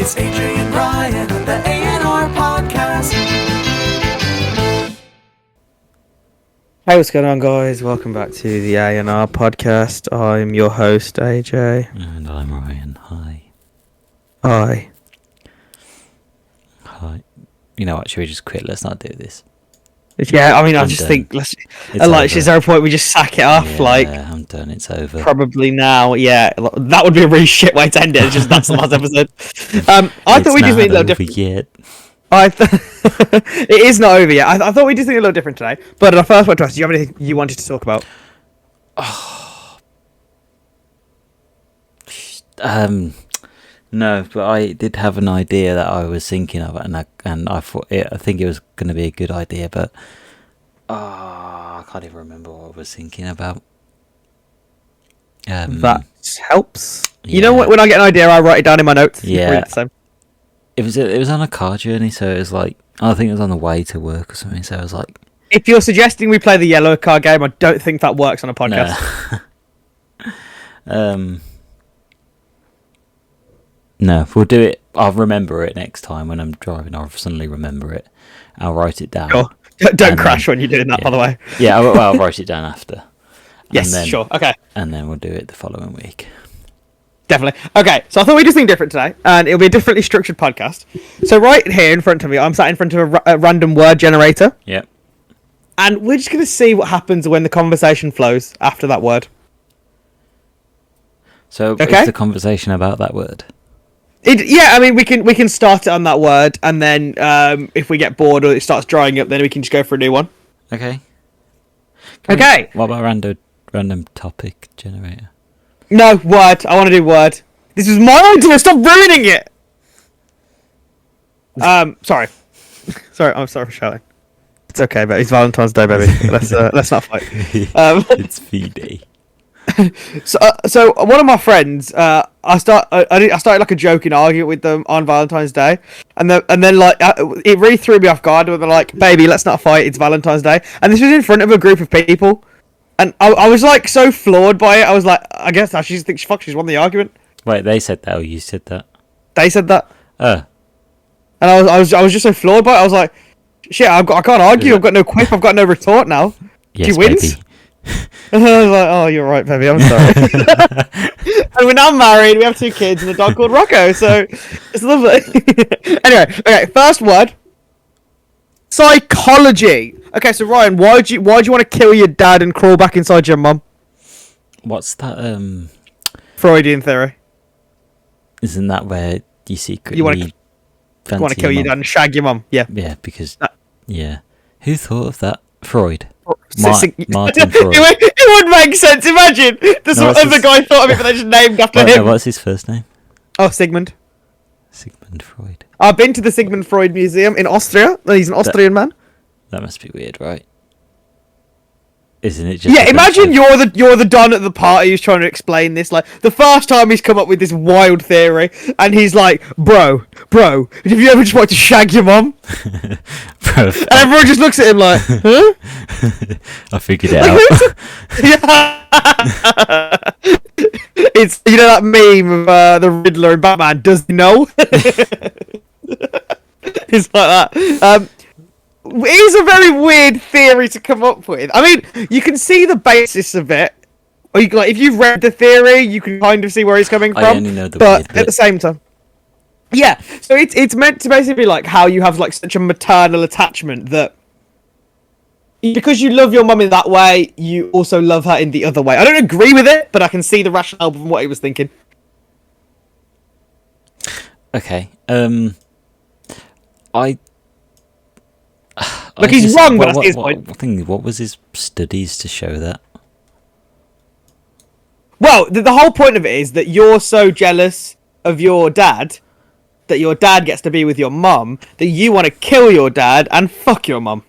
It's Ajay and Ryan on the AandRPodcast. Hey, what's going on, guys? Welcome back to the AandRPodcast. I'm your host, AJ. And I'm Ryan. Hi. Hi. Hi. You know what? Should we just quit? Let's not do this. Yeah, I mean, I I'm just done. think, is there a point we just sack it off? Yeah, I'm done. It's over. Probably now. Yeah, that would be a really shit way to end it. It's just that's the last episode. I thought we just need a little different. Yet. It is not over yet. I thought we just think a little different today. But our first one to us, do you have anything you wanted to talk about? No, but I did have an idea that I was thinking of, and I thought I think it was going to be a good idea, but I can't even remember what I was thinking about. That helps. Yeah. You know what? When I get an idea, I write it down in my notes. Yeah. So. It was on a car journey, so it was like I think it was on the way to work or something. So I was like, If you're suggesting we play the yellow card game, I don't think that works on a podcast. No, we'll do it. I'll remember it next time when I'm driving. I'll suddenly remember it. I'll write it down. Sure. Don't crash when you're doing that, by the way. Yeah, I'll write it down after. Yes, and then, sure. Okay. And then we'll do it the following week. Definitely. Okay, so I thought we'd do something different today, and it'll be a differently structured podcast. So right here in front of me, I'm sat in front of a random word generator, Yep. and we're just going to see what happens when the conversation flows after that word. So Okay. is the conversation about that word? Yeah, I mean, we can start it on that word, and then if we get bored or it starts drying up, then we can just go for a new one. Okay. Okay. What about random topic generator? No, word. I want to do word. This was my idea. Stop ruining it. Sorry. I'm sorry for shouting. It's okay, but it's Valentine's Day, baby. Let's not fight. It's V-Day. So one of my friends, I started like a joking argument with them on Valentine's Day, and then like it really threw me off guard. Where they're like, "Baby, let's not fight. It's Valentine's Day," and this was in front of a group of people, and I was like so floored by it. I was like, I guess I just think she's won the argument. Wait, they said that or you said that? They said that, Oh. and I was just so floored by it. I was like, shit, I can't argue. I've got no quip. I've got no retort now. Yes, she wins. baby. And I was like, oh, you're right, baby. I'm sorry. And we're now married. We have 2 kids and a dog called Rocco. So it's lovely. Anyway, okay. First word: psychology. Okay, so Ryan, why do you want to kill your dad and crawl back inside your mum? What's that? Freudian theory. Isn't that where you secretly You want to kill your dad and shag your mum? Yeah. Yeah, because yeah. Who thought of that? Freud. Martin Freud. It would make sense. Imagine this other guy thought of it, but they just named after him. No, what's his first name? Oh, Sigmund. Sigmund Freud. I've been to the Sigmund Freud Museum in Austria. He's an Austrian man. That must be weird, right? Isn't it just? Yeah, imagine you're the don at the party who's trying to explain this. Like the first time he's come up with this wild theory, and he's like, "Bro, have you ever just wanted to shag your mum?" Bro, and everyone just looks at him like, "Huh?" I figured it out. Yeah. It's that meme of the Riddler in Batman. Does he know? It's like that. It is a very weird theory to come up with. I mean, you can see the basis of it. Or if you've read the theory, you can kind of see where he's coming from. I only know the but weird bit. at the same time, yeah. So it's meant to basically be like how you have like such a maternal attachment that because you love your mum in that way, you also love her in the other way. I don't agree with it, but I can see the rationale from what he was thinking. Okay. Look, he's wrong, but that's his point. What was his studies to show that? Well, the whole point of it is that you're so jealous of your dad that your dad gets to be with your mum that you want to kill your dad and fuck your mum.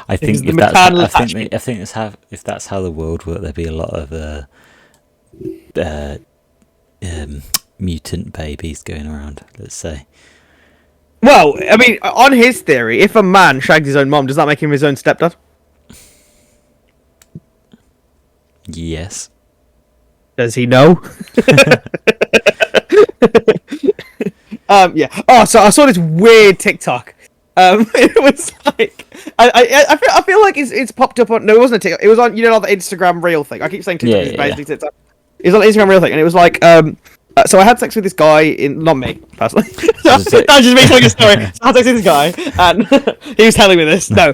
I think if that's how the world worked, there'd be a lot of mutant babies going around. Let's say. Well, I mean, on his theory, if a man shags his own mom, does that make him his own stepdad? Yes. Does he know? Yeah. Oh, so I saw this weird TikTok. It was like I feel like it's popped up on. No, it wasn't a TikTok. It was on, you know, like the Instagram reel thing. I keep saying TikTok is basically TikTok. It was on the Instagram reel thing, and it was like so I had sex with this guy not me personally. That's just me telling a story. So I had sex with this guy, and he was telling me this. No,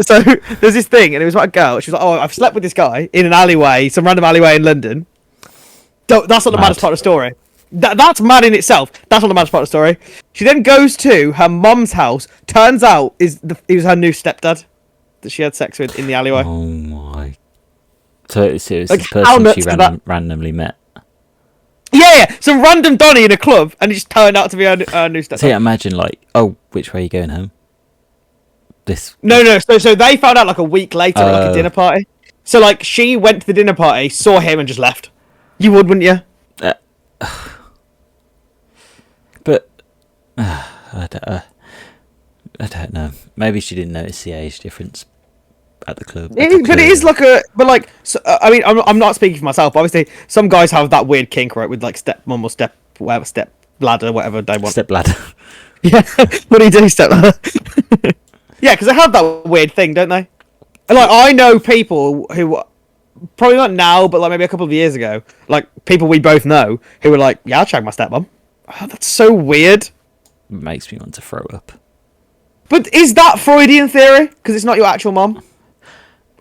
so there's this thing, and it was like a girl. She was like, "Oh, I've slept with this guy in an alleyway, some random alleyway in London." That's not the maddest part of the story. That's mad in itself. That's not the maddest part of the story. She then goes to her mum's house. Turns out it was her new stepdad that she had sex with in the alleyway. Oh my! So it was Like, the person she randomly met. Yeah, some random Donny in a club, and it just turned out to be her new stepdad. So yeah, imagine like, oh, which way are you going home? This. No. So they found out like a week later at like a dinner party. So like she went to the dinner party, saw him, and just left. You would, wouldn't you? But I don't know. Maybe she didn't notice the age difference at the club. But it is like so, I mean, I'm not speaking for myself. But obviously, some guys have that weird kink, right, with like stepmom or step ladder, whatever they want. Step ladder. Yeah, what do you do, step ladder? Yeah, because they have that weird thing, don't they? And like I know people who. Probably not now, but like maybe a couple of years ago, like people we both know who were like, "Yeah, I'll shag my stepmom." Oh, that's so weird. It makes me want to throw up. But is that Freudian theory? Because it's not your actual mom,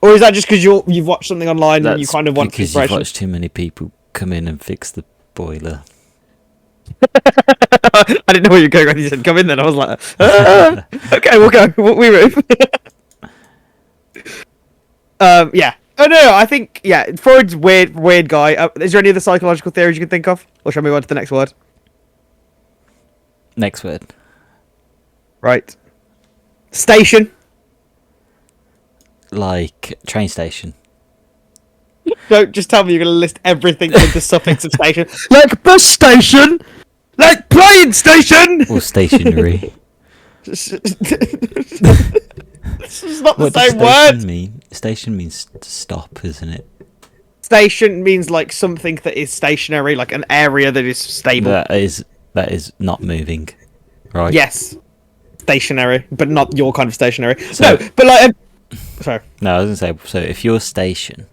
or is that just because you've watched something online and you kind of want because you've watched too many people come in and fix the boiler. I didn't know where you were going when you said come in. Then I was like, okay, we'll go. We move. Yeah. Oh no, I think Freud's weird guy. Is there any other psychological theories you can think of, or shall we move on to the next word? Next word. Right. Station. Like train station. Don't just tell me you're going to list everything with the suffix of station. Like bus station. Like plane station. Or stationary. It's not the What same does station word. mean? Station means to stop, isn't it? Station means like something that is stationary, like an area that is stable. That is not moving, right? Yes, stationary, but not your kind of stationary. So- No, but like, sorry. No, I was gonna say. So if your station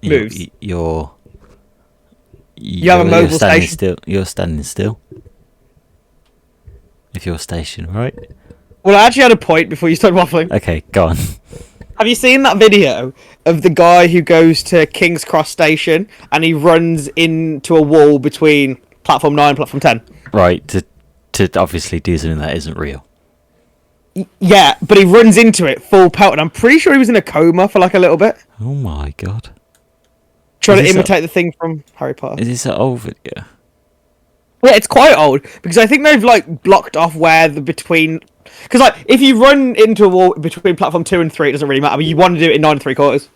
Moves. You're have a mobile standing station. still. You're standing still. If you're station, right? Well, I actually had a point before you started waffling. Okay, go on. Have you seen that video of the guy who goes to King's Cross Station and he runs into a wall between platform 9 and platform 10? Right, to obviously do something that isn't real. Yeah, but he runs into it full pelt, and I'm pretty sure he was in a coma for like a little bit, Oh my god. trying Is to this imitate the thing from Harry Potter. Is this an old video? Yeah, it's quite old because I think they've like blocked off where the between. Because like if you run into a wall between platform 2 and 3, it doesn't really matter. But you want to do it in 9 3/4.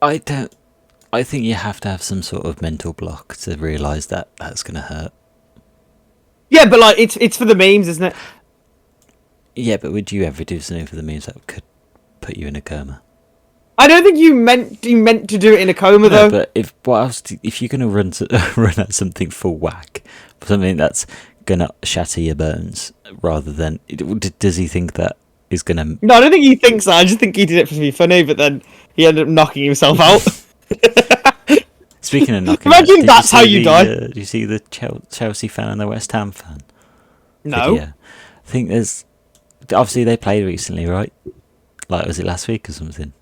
I think you have to have some sort of mental block to realise that that's going to hurt. Yeah, but like it's for the memes, isn't it? Yeah, but would you ever do something for the memes that could put you in a coma? I don't think you meant to do it in a coma though. No, but if you're going to run at something full whack, something that's going to shatter your bones, rather than does he think that is going to? No, I don't think he thinks that. I just think he did it for be funny, but then he ended up knocking himself out. Speaking of knocking, Imagine did that's how you die. Did you see the Chelsea fan and the West Ham fan? No. Video? I think there's obviously they played recently, right? Like was it last week or something?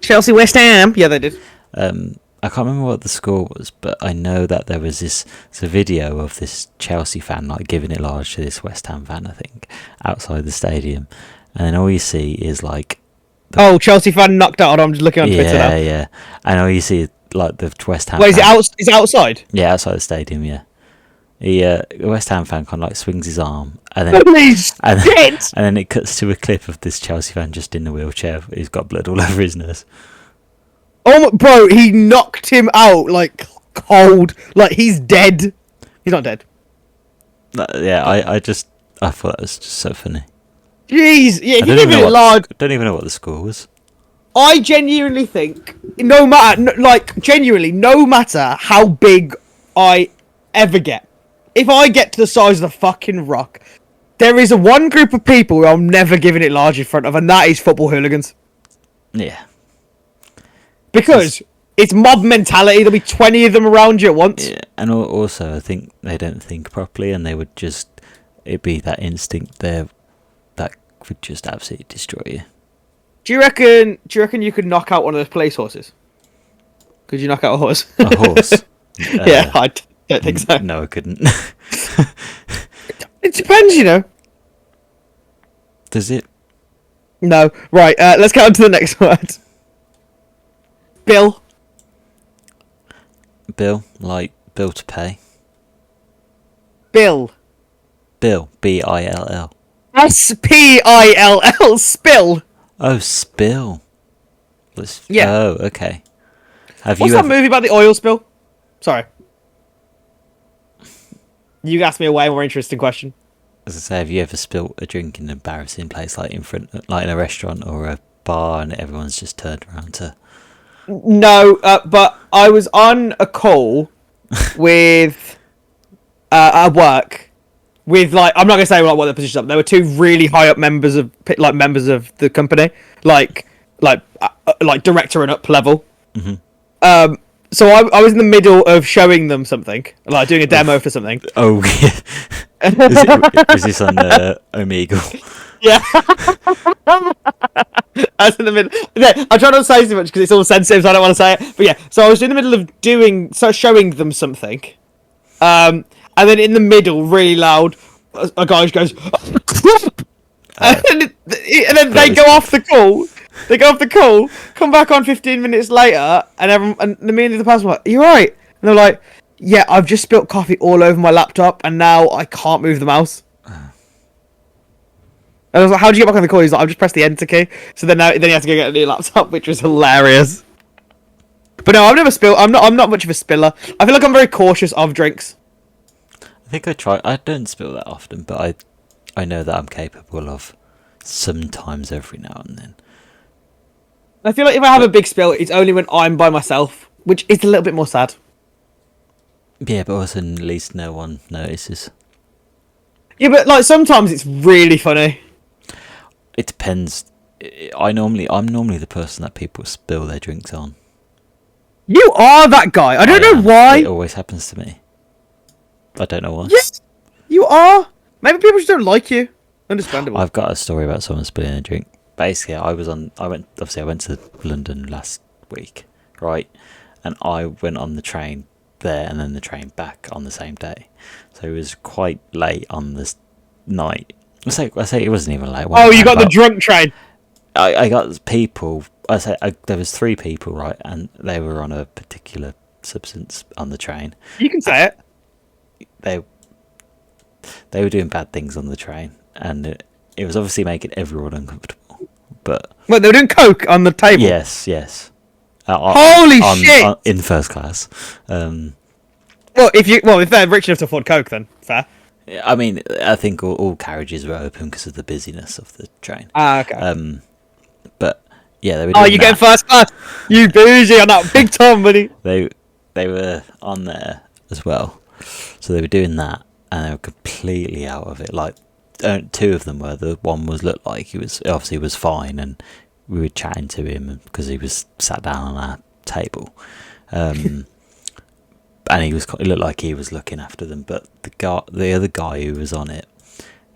Chelsea West Ham. Yeah, they did. I can't remember what the score was, but I know that there was this video of this Chelsea fan like giving it large to this West Ham fan, I think, outside the stadium, and then all you see is like Chelsea fan knocked out. I'm just looking on Twitter now. Yeah, and all you see is like the West Ham. Wait, is fan, it outside? Yeah, outside the stadium. Yeah, the West Ham fan kind of like swings his arm, and then and then it cuts to a clip of this Chelsea fan just in the wheelchair. He's got blood all over his nose. Oh, bro, he knocked him out like cold. Like he's dead. He's not dead. Yeah, I thought that was just so funny. Jeez, yeah. If I you give it large, don't even know what the score was. I genuinely think, no matter how big I ever get, if I get to the size of the fucking rock, there is one group of people who I'm never giving it large in front of, and that is football hooligans. Yeah. Because it's mob mentality. There'll be 20 of them around you at once. Yeah, and also I think they don't think properly, and they would just, it'd be that instinct there that would just absolutely destroy you. Do you reckon you could knock out one of those police horses? Could you knock out a horse? A horse? Yeah, I don't think so. No, I couldn't. It depends, you know. Does it? No. Right, let's get on to the next word. Bill. Bill, like bill to pay. Bill. Bill, Bill. Spill. Spill. Oh, spill. Yeah. Oh, okay. What's that movie about the oil spill? Sorry. You asked me a way more interesting question. As I say, have you ever spilt a drink in an embarrassing place, like in a restaurant or a bar, and everyone's just turned around to? No, but I was on a call with at work with, like, I'm not gonna say what the positions are. There were two really high up members of the company, like director and up level. Mm-hmm. So I was in the middle of showing them something, like doing a demo for something. Oh, yeah. Is this on Omegle? Yeah. I was in the middle. Yeah, I'm trying not to say too much because it's all sensitive, so I don't want to say it. But yeah, so I was in the middle of showing them something, and then in the middle, really loud, a guy goes, and then they go off the call. They go off the call, come back on 15 minutes later, and me and the person were like, "Are you right?" And they're like, "Yeah, I've just spilt coffee all over my laptop, and now I can't move the mouse." And I was like, "How would you get back on the call?" He's like, "I've just pressed the enter key." So then he has to go get a new laptop, which was hilarious. But no, I've never spilled. I'm not much of a spiller. I feel like I'm very cautious of drinks. I think I try. I don't spill that often, but I know that I'm capable of sometimes every now and then. I feel like if I have a big spill, it's only when I'm by myself, which is a little bit more sad. Yeah, but also at least no one notices. Yeah, but like sometimes it's really funny. It depends. I'm normally the person that people spill their drinks on. You are that guy. I don't know why. It always happens to me. I don't know why. Yes, you are. Maybe people just don't like you. Understandable. I've got a story about someone spilling a drink. Basically, I went to London last week, right? And I went on the train there and then the train back on the same day. So it was quite late on this night. I say it wasn't even late. Oh, you got the drunk train. I got people. There was 3 people, right? And they were on a particular substance on the train. You can say it. They were doing bad things on the train, and it was obviously making everyone uncomfortable. But they were doing coke on the table. Yes. Holy shit! In first class. If they're rich enough to afford coke, then fair. I mean, I think all carriages were open because of the busyness of the train. Ah, okay. But yeah, they were. Oh, you get first class. You bougie on that big time, buddy. They were on there as well, so they were doing that, and they were completely out of it. Like, 2 of them were. The one looked like he was fine, and we were chatting to him because he was sat down on our table, and it looked like he was looking after them. But the other guy who was on it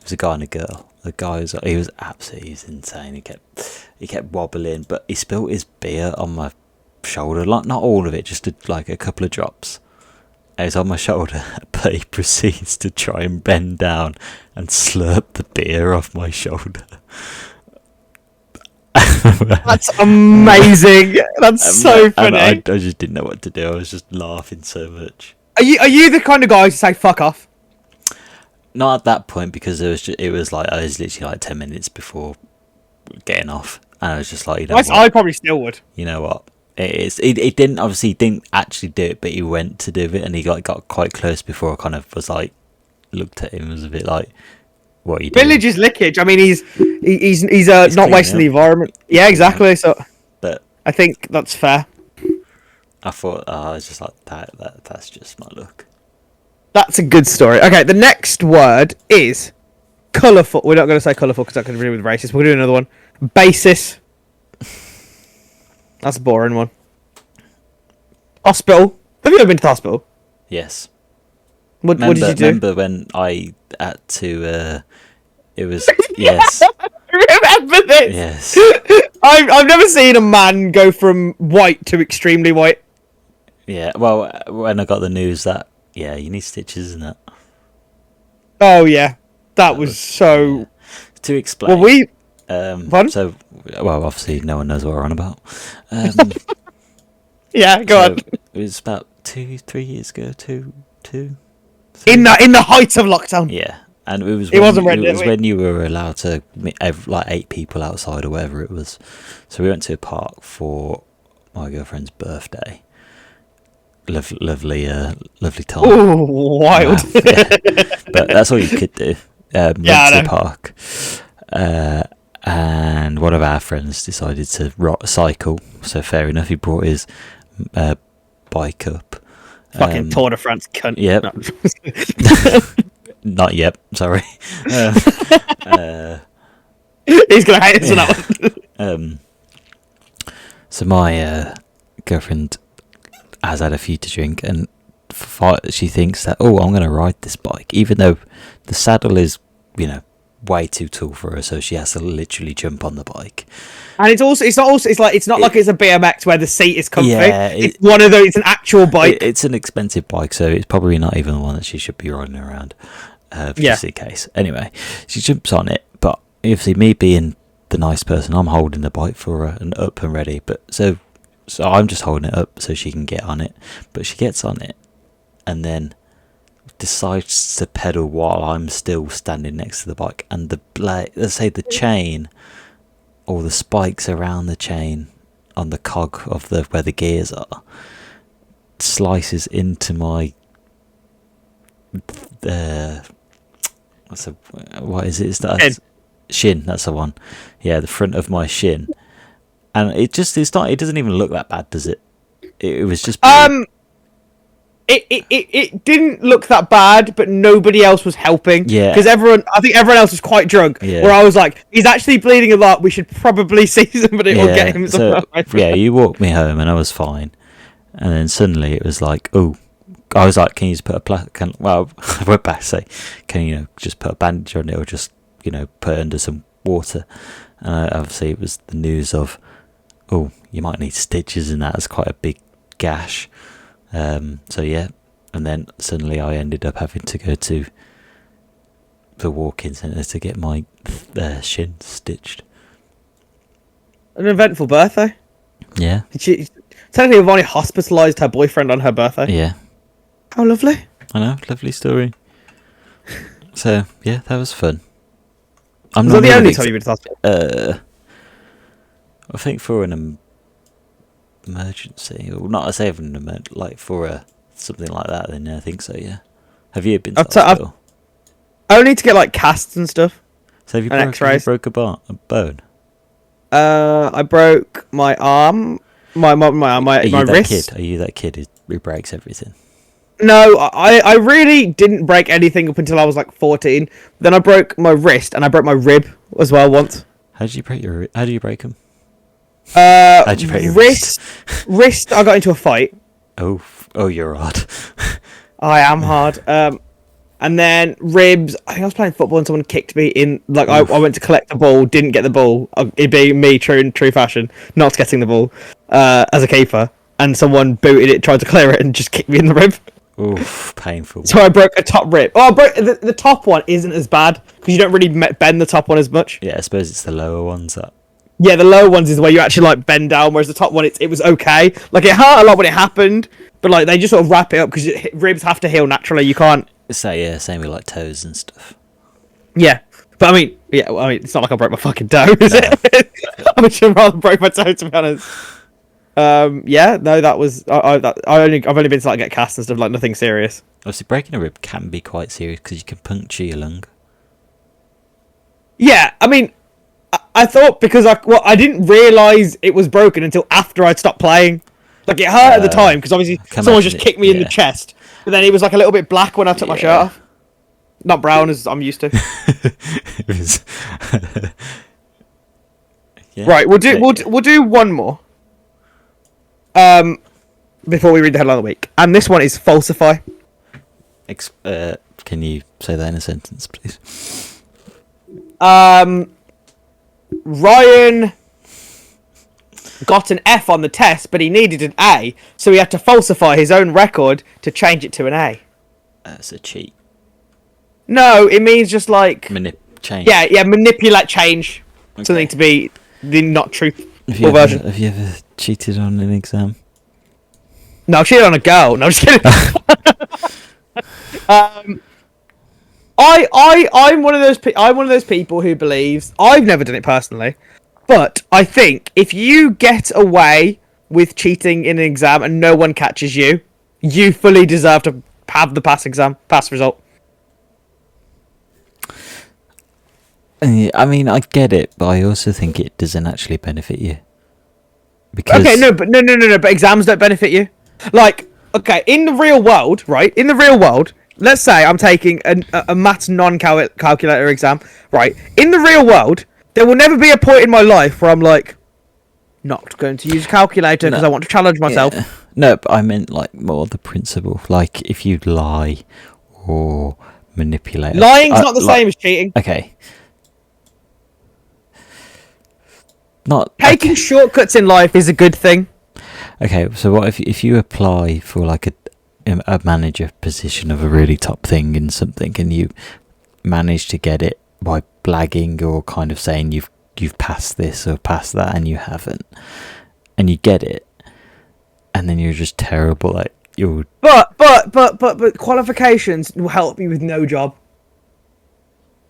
was a guy and a girl. The guy was absolutely insane. He kept wobbling, but he spilt his beer on my shoulder. Like, not all of it, just like a couple of drops. It was on my shoulder, but he proceeds to try and bend down and slurp the beer off my shoulder. That's amazing. That's so funny. I just didn't know what to do. I was just laughing so much. Are you the kind of guy to say fuck off? Not at that point, because it was like I was literally like 10 minutes before getting off, and I was just like, I probably still would. You know what? It didn't actually do it, but he went to do it, and he got quite close before I kind of was like, looked at him and was a bit like, what are you doing? Village is lickage. I mean, he's not wasting the environment. Yeah, exactly. So, but I think that's fair. I thought, I was just like, that's just my look. That's a good story. Okay, the next word is colourful. We're not going to say colourful because that could be with racist. We'll do another one. Basis. That's a boring one. Hospital. Have you ever been to the hospital? Yes. What did you do? Remember when I had to, it was, yes. Remember this? Yes. I've never seen a man go from white to extremely white. Yeah, well, when I got the news that, yeah, you need stitches and that. Oh, yeah. That was so... Yeah. To explain. Well, Pardon? So, well, obviously no one knows what we're on about. Yeah, go on. It was about 2-3 years ago, two. In the height of lockdown. Yeah, and it was when you were allowed to meet like 8 people outside or whatever it was. So we went to a park for my girlfriend's birthday. Lovely time. Ooh, wild. Yeah. But that's all you could do. Went to the park. And one of our friends decided to cycle. So fair enough, he brought his bike up. Fucking Tour de France cunt. Yep. No. Not yet, sorry. He's going to hate us on that one. So my girlfriend has had a few to drink, and she thinks that, I'm going to ride this bike, even though the saddle is, way too tall for her, so she has to literally jump on the bike. And it's not like it's a BMX where the seat is comfy. Yeah, it's one of those. It's an actual bike. It's an expensive bike, so it's probably not even the one that she should be riding around. Just in case. Anyway, she jumps on it, but obviously me being the nice person, I'm holding the bike for her and up and ready. But so I'm just holding it up so she can get on it. But she gets on it, and then decides to pedal while I'm still standing next to the bike, and the chain or the spikes around the chain on the cog of where the gears are slices into my what is it? Shin. That's the one. Yeah, the front of my shin, and it doesn't even look that bad, does it? It was just It didn't look that bad, but nobody else was helping. Yeah. Because I think everyone else was quite drunk. Yeah. Where I was like, he's actually bleeding a lot. We should probably see somebody or get him some. Yeah, you walked me home and I was fine. And then suddenly it was like, I was like, can you just put I went back to say, can you just put a bandage on it or just, put it under some water? And obviously it was the news of, you might need stitches, and that's quite a big gash. So yeah, and then suddenly I ended up having to go to the walk-in centre to get my shin stitched. An eventful birthday. Yeah. Technically, we've only hospitalised her boyfriend on her birthday. Yeah. How lovely. I know, lovely story. So yeah, that was fun. Was that the only time you've been to hospital? I think for an emergency, or not I say like for something like that, then I think so. Yeah. Have you been to hospital? Only to get like casts and stuff. So have you broke a bone? I broke my arm, my wrist. Are you that kid who breaks everything? No, I really didn't break anything up until I was like 14. Then I broke my wrist and I broke my rib as well once. How did you break them? How'd you break your wrist? Wrist, I got into a fight. Oh, you're hard. I am hard. And then ribs, I think I was playing football and someone kicked me in. Like I went to collect the ball, didn't get the ball. It being me, true fashion, not getting the ball as a keeper, and someone booted it, tried to clear it, and just kicked me in the rib. Oof, painful. So I broke a top rib. I broke the top one isn't as bad because you don't really bend the top one as much. Yeah, I suppose it's the lower ones that. Yeah, the lower ones is where you actually like bend down, whereas the top one it was okay. Like it hurt a lot when it happened, but like they just sort of wrap it up because ribs have to heal naturally. You can't. So yeah, same with like toes and stuff. Yeah, but I mean, it's not like I broke my fucking toe, is it? I would rather broke my toe, to be honest. Yeah, no, that was I've only been to like get cast and stuff, like nothing serious. Obviously, breaking a rib can be quite serious because you can puncture your lung. Yeah, I mean, I thought because I didn't realise it was broken until after I'd stopped playing. Like, it hurt at the time because obviously someone just kicked me in the chest. But then it was like a little bit black when I took my shirt off. Not brown as I'm used to. It was. Right, we'll do one more. Before we read the headline of the week, and this one is falsify. Can you say that in a sentence, please? Ryan got an F on the test, but he needed an A, so he had to falsify his own record to change it to an A. That's a cheat. No, it means just like Change. Yeah, manipulate change. Okay. Something to be the not truthful version. Have you ever cheated on an exam? No, I cheated on a girl. No, I'm just kidding. I'm one of those people who believes, I've never done it personally, but I think if you get away with cheating in an exam and no one catches you, you fully deserve to have the pass result. I mean, I get it, but I also think it doesn't actually benefit you. Because but exams don't benefit you. Like, okay, in the real world, right? In the real world, let's say I'm taking a maths non-calculator exam, right? In the real world, there will never be a point in my life where I'm like, not going to use a calculator because I want to challenge myself. Yeah. No, but I meant like more the principle. Like, if you lie or manipulate. Lying's not the same as cheating. Okay. Taking shortcuts in life is a good thing. Okay, so what if you apply for like a manager position of a really top thing in something, and you manage to get it by blagging or kind of saying you've passed this or passed that, and you haven't, and you get it, and then you're just terrible at your. But qualifications will help you with no job.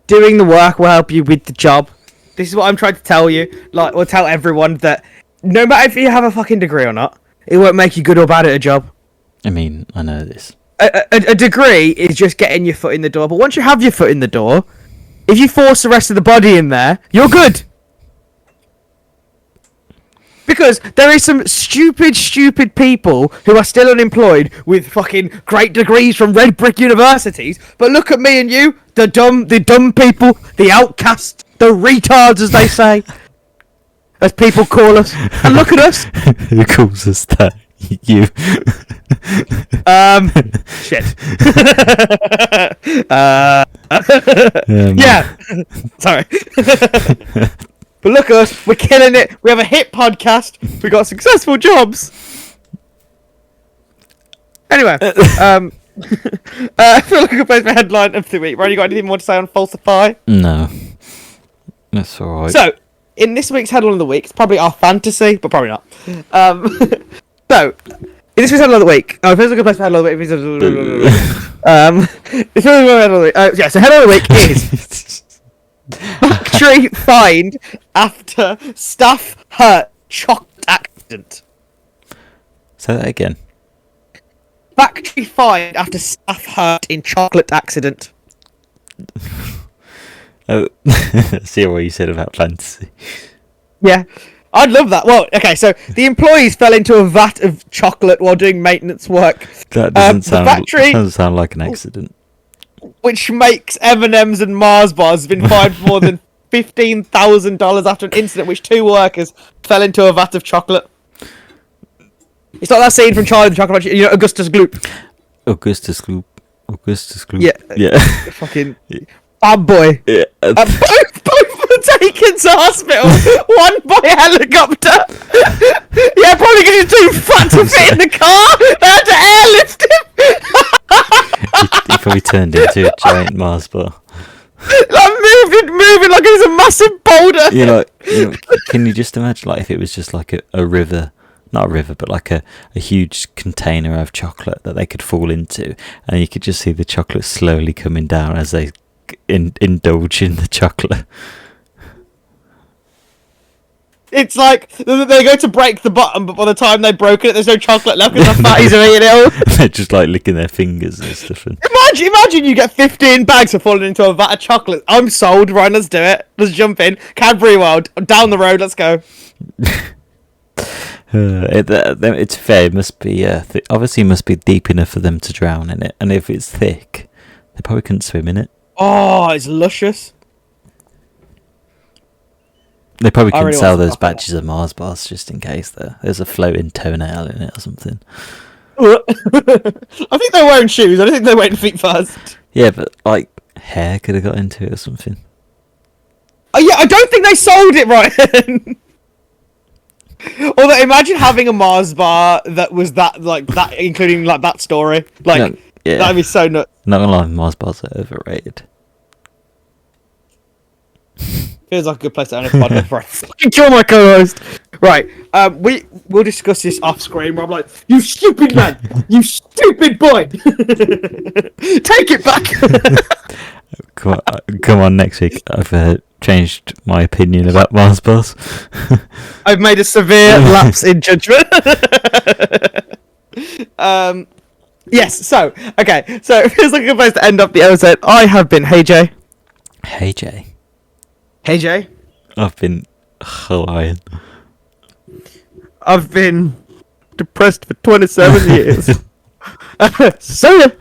Doing the work will help you with the job. This is what I'm trying to tell you. Like, or tell everyone that no matter if you have a fucking degree or not, it won't make you good or bad at a job. I mean, I know this. A degree is just getting your foot in the door. But once you have your foot in the door, if you force the rest of the body in there, you're good. Because there is some stupid people who are still unemployed with fucking great degrees from red brick universities. But look at me and you, the dumb people, the outcasts, the retards, as they say, as people call us. And look at us. Who calls us that? You. Shit. Yeah. Sorry. But look at us, we're killing it. We have a hit podcast. We got successful jobs. Anyway, I feel like a place for headline of the week. Ryan, you got anything more to say on falsify? No. That's alright. So, in this week's headline of the week, it's probably our fantasy, but probably not. So, in this week's headline of the week, it feels like a place for headline of the week. It feels like a headline of the week. Yeah, so headline of the week is factory fined after staff hurt chocolate accident. Say that again. Factory fined after staff hurt in chocolate accident. Oh, see what you said about fantasy. Yeah, I'd love that. Well, okay, so the employees fell into a vat of chocolate while doing maintenance work. That doesn't sound like an accident. Which makes M&M's and Mars bars been fined for more than $15,000 after an incident which 2 workers fell into a vat of chocolate. It's like that scene from Charlie and the Chocolate Factory, you know, Augustus Gloop. Augustus Gloop. Yeah. Fucking bad boy. Yeah. Both were taken to hospital. One by helicopter. Yeah, probably because he's too fat to fit in the car. They had to airlift him. He probably turned into a giant Mars bar. Like moving like it was a massive boulder. You know, can you just imagine, like, if it was just like a river, not a river, but like a huge container of chocolate that they could fall into, and you could just see the chocolate slowly coming down as they indulge in the chocolate. It's like they go to break the bottom, but by the time they've broken it, there's no chocolate left because the fatties are eating it all. They're just like licking their fingers and stuff. And... Imagine you get 15 bags of falling into a vat of chocolate. I'm sold. Right, let's do it. Let's jump in. Cadbury World, down the road. Let's go. It's fair. It must be obviously it must be deep enough for them to drown in it, and if it's thick, they probably couldn't swim in it. Oh, it's luscious. They probably couldn't really sell want some those batches of Mars bars just in case there's a floating toenail in it or something. I think they're wearing shoes. I don't think they're wearing feet first. Yeah, but like hair could have got into it or something. Oh yeah, I don't think they sold it right. Although imagine having a Mars bar that was that, including like that story. Like Yeah. that'd be so nuts. Not gonna lie, Mars bars are overrated. Feels like a good place to end a podcast. Right, fucking kill my co-host. Right, we'll discuss this off screen. Where I'm like, you stupid man, you stupid boy, take it back. Come on, next week. I've changed my opinion about Mars bars. I've made a severe lapse in judgment. Yes. So okay. So it feels like a good place to end up the episode. I have been Hey Jay. Hey Jay. Hey Jay. I've been Ryan. I've been depressed for 27 years. So.